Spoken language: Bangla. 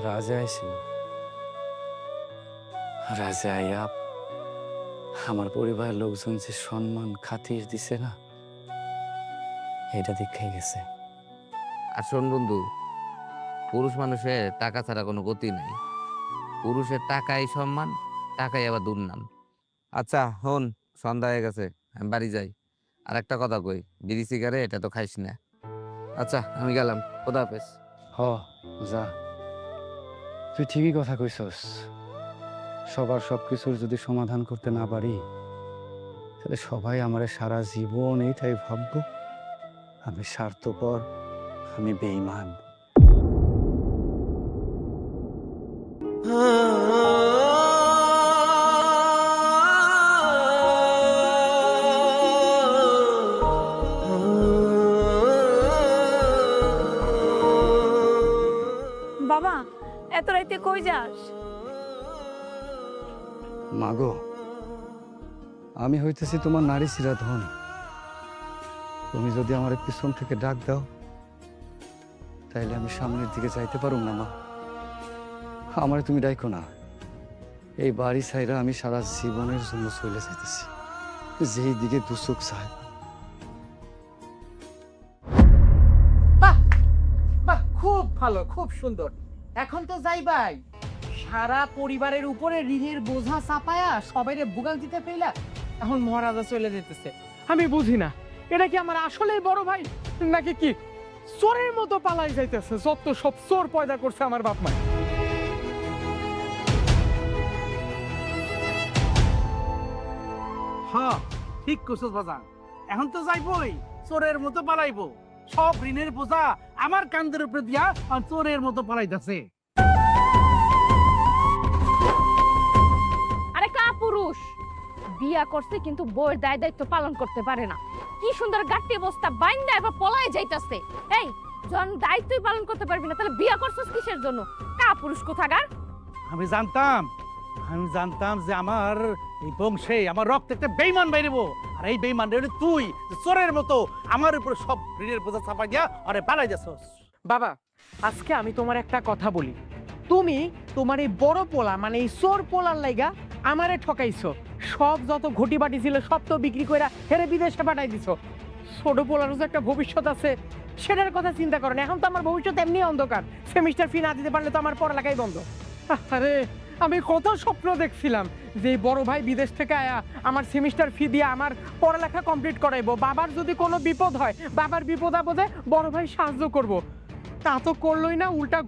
রাজা আইছিল। রাজা আইয়া আমার পরিবারের লোকজন যে সম্মান খাতির দিছে না, এটা দেখে গেছে। আর শোন বন্ধু, পুরুষ মানুষের টাকা ছাড়া কোনো গতি নাই। পুরুষের টাকাই সম্মান, টাকাই আবার দুর্নাম। আচ্ছা হন, সন্ধ্যা হয়ে গেছে, আমি বাড়ি যাই। আর একটা কথা কই, বিড়ি সিগারেট এটা তো খাইস না। আচ্ছা আমি গেলাম, খোদা হাফেজ। হ, যা। তুই ঠিকই কথা কইছস। সবার সবকিছুর যদি সমাধান করতে না পারি, তাহলে সবাই আমারে সারা জীবন এইটাই ভাববো আমি স্বার্থপর, আমি বেঈমান। বাবা, এত রাইতে কই যাস? মাগো, আমি হইতেছি তোমার নারী শিরা ধন। তুমি যদি আমার পিছন থেকে ডাক দাও, তাইলে আমি সামনের দিকে যাইতে পারুম না। মা, আমারে তুমি ডাইকো না। এই বাড়ি ছাইরা আমি সারা জীবনের জন্য চলে যাইতেছি, যেই দিকে দুচোখ চায়। বাহ বাহ, খুব ভালো, খুব সুন্দর। এখন তো যাই ভাই, সারা পরিবারের উপরে ঋণের বোঝা চাপায়া সবাইরে ভোগাল দিতে পেলা, এখন মহারাজা চলে যেতেছে। আমি বুঝি না, এটা কি আমার আসলেই বড় ভাই নাকি কি চোরের মতো পালাই যাইতেছে? যত সব চোর পয়দা করছে আমার বাপ মা। হ্যাঁ ঠিক করছস বাজান, এখন তো যাইবই, চোরের মতো পালাইবো। সব ঋণের বোঝা আমার কান্দের উপরে দিয়া আর চোরের মতো পালাইতেছে। আরে কা পুরুষ বিয়া করছে কিন্তু বউয়ের দায় দায়িত্ব পালন করতে পারে না। কি সুন্দর গাট্টি বস্তা বাইন্দা এবার পলায় যাইতাছে। এই যখন দায়িত্বই পালন করতে পারবি না, তাহলে বিয়া করছস কিসের জন্য? কা পুরুষ কোথাকার! আমি জানতাম যে আমার এই বংশে আমার রক্ত একটা বেইমান বাইরেবো, আর এই বেইমান রে তুই চোরের মতো আমার উপরে সব ঋণের বোঝা চাপাই দিয়া আরে পালাই যাচ্ছস। বাবা, আজকে আমি তোমার একটা কথা বলি। তুমি তোমার এই বড় পোলা মানে এই চোর পোলার লাইগা আমারে ঠকাইছো। সব যত ঘটি বাটি ছিল সব তো বিক্রি কইরা হেরে বিদেশে পাঠাই দিছো। ছোট পোলারও যে একটা ভবিষ্যৎ আছে, সেটার কথা চিন্তা করো না। এখন তো আমার ভবিষ্যৎ এমনি অন্ধকার, সেমিস্টার ফি না দিতে পারলে তো আমার পড়ালেখাই বন্ধ। আরে আমি কত স্বপ্ন দেখছিলাম যে এই বড় ভাই বিদেশ থেকে আয়া আমার সেমিস্টার ফি দিয়ে আমার পড়ালেখা কমপ্লিট করাইবো। বাবার যদি কোনো বিপদ হয়, বাবার বিপদ আপদে বড় ভাই সাহায্য করব। তা তো করলোই না, উল্টা